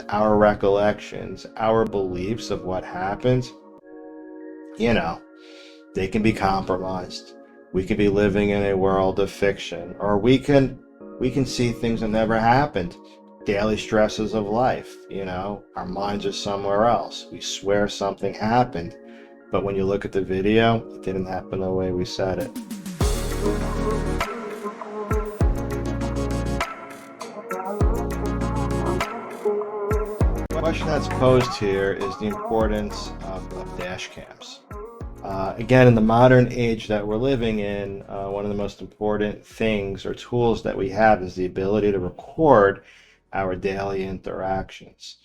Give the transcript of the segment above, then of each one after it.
our recollections, our beliefs of what happened, you know, they can be compromised. We could be living in a world of fiction, or we can see things that never happened. Daily stresses of life, our minds are somewhere else. We swear something happened, but when you look at the video, it didn't happen the way we said it. The question that's posed here is the importance of dash cams. Again, in the modern age that we're living in, one of the most important things or tools that we have is the ability to record our daily interactions.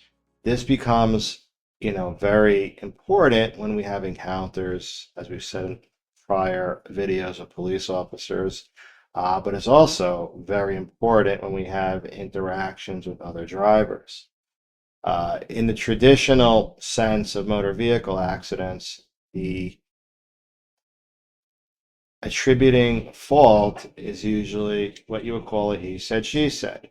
This becomes, very important when we have encounters, as we've said in prior videos of police officers, but it's also very important when we have interactions with other drivers. In the traditional sense of motor vehicle accidents, the attributing fault is usually what you would call a he said, she said.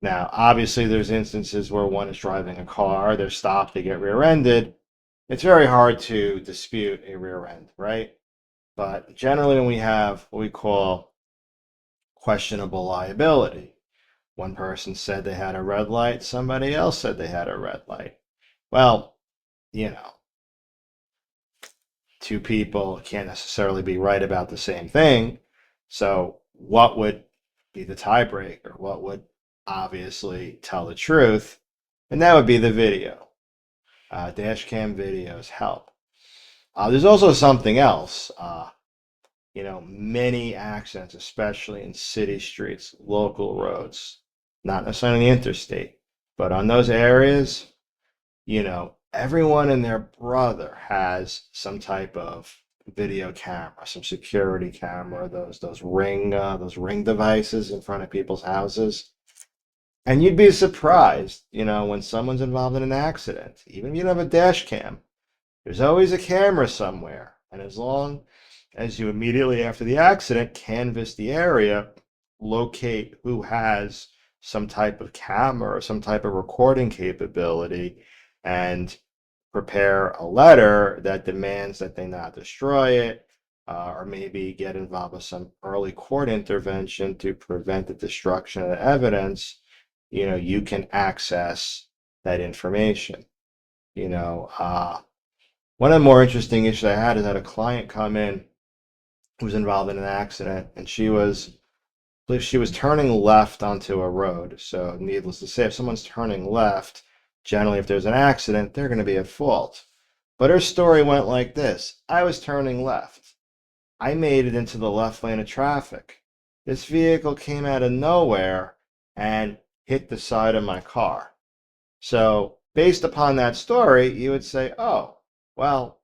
Now, obviously, there's instances where one is driving a car, they're stopped, they get rear-ended. It's very hard to dispute a rear end, right? But generally, when we have what we call questionable liability, one person said they had a red light, somebody else said they had a red light. Well, you know, two people can't necessarily be right about the same thing. So, what would be the tiebreaker? What would obviously tell the truth? And that would be the video. Dash cam videos help. There's also something else. Many accidents, especially in city streets, local roads, not necessarily interstate, but on those areas, everyone and their brother has some type of video camera, some security camera, those ring devices in front of people's houses. And you'd be surprised, when someone's involved in an accident, even if you don't have a dash cam, there's always a camera somewhere. And as long as you immediately after the accident canvass the area, locate who has some type of camera or some type of recording capability, and prepare a letter that demands that they not destroy it, or maybe get involved with some early court intervention to prevent the destruction of the evidence, you can access that information. One of the more interesting issues I had is that a client come in who was involved in an accident, and I believe she was turning left onto a road. So needless to say, if someone's turning left, generally if there's an accident, they're going to be at fault. But her story went like this. I was turning left. I made it into the left lane of traffic. This vehicle came out of nowhere and hit the side of my car. So based upon that story, you would say, oh, well,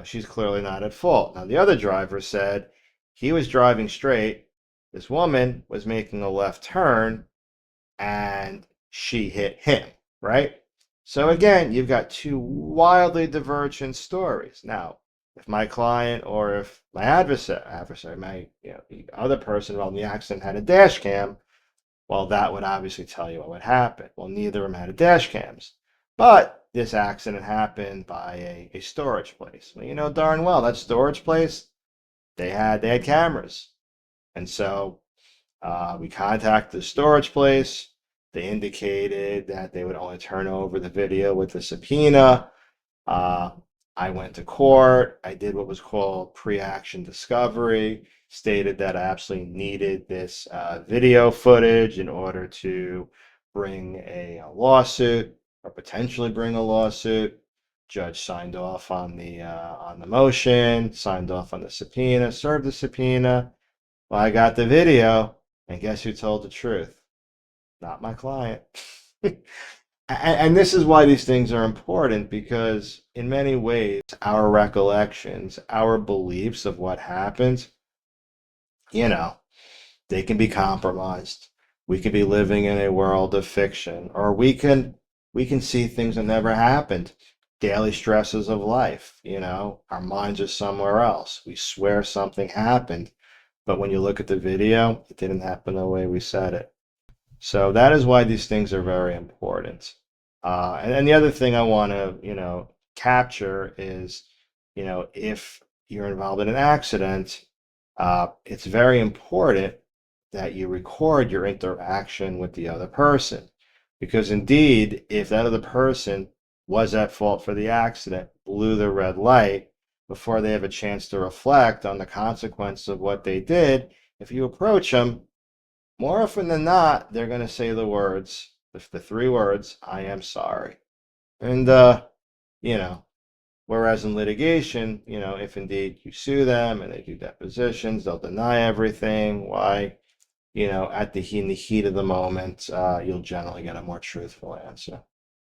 she's clearly not at fault. Now, the other driver said he was driving straight. This woman was making a left turn and she hit him, right? So again, you've got two wildly divergent stories. Now, if my client or if my adversary, the other person involved in the accident had a dash cam, well, that would obviously tell you what would happen. Well, neither of them had dash cams. But this accident happened by a storage place. Well, you know darn well that storage place, they had cameras. And so we contacted the storage place. They indicated that they would only turn over the video with a subpoena. I went to court. I did what was called pre-action discovery, stated that I absolutely needed this video footage in order to bring a lawsuit or potentially bring a lawsuit. Judge signed off on the motion, signed off on the subpoena, served the subpoena. Well, I got the video, and guess who told the truth? Not my client. And this is why these things are important, because in many ways, our recollections, our beliefs of what happened, you know, they can be compromised. We could be living in a world of fiction, or we can see things that never happened. Daily stresses of life, our minds are somewhere else. We swear something happened, but when you look at the video, it didn't happen the way we said it. So that is why these things are very important. And the other thing I want to, capture is, if you're involved in an accident, it's very important that you record your interaction with the other person. Because indeed, if that other person was at fault for the accident, blew the red light before they have a chance to reflect on the consequence of what they did, if you approach them, more often than not, they're going to say the three words, I am sorry. And, you know, whereas in litigation, if indeed you sue them and they do depositions, they'll deny everything. Why? In the heat of the moment, you'll generally get a more truthful answer.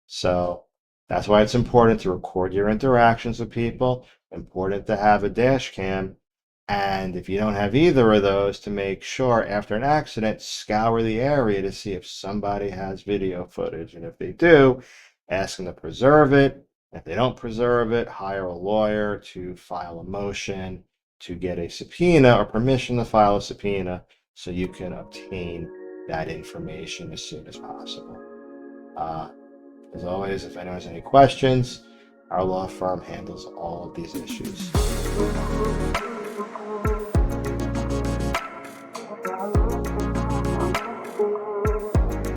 So that's why it's important to record your interactions with people, important to have a dash cam. And if you don't have either of those, to make sure after an accident, scour the area to see if somebody has video footage. And if they do, ask them to preserve it. If they don't preserve it, hire a lawyer to file a motion to get a subpoena or permission to file a subpoena so you can obtain that information as soon as possible. Uh, as always, if anyone has any questions, our law firm handles all of these issues.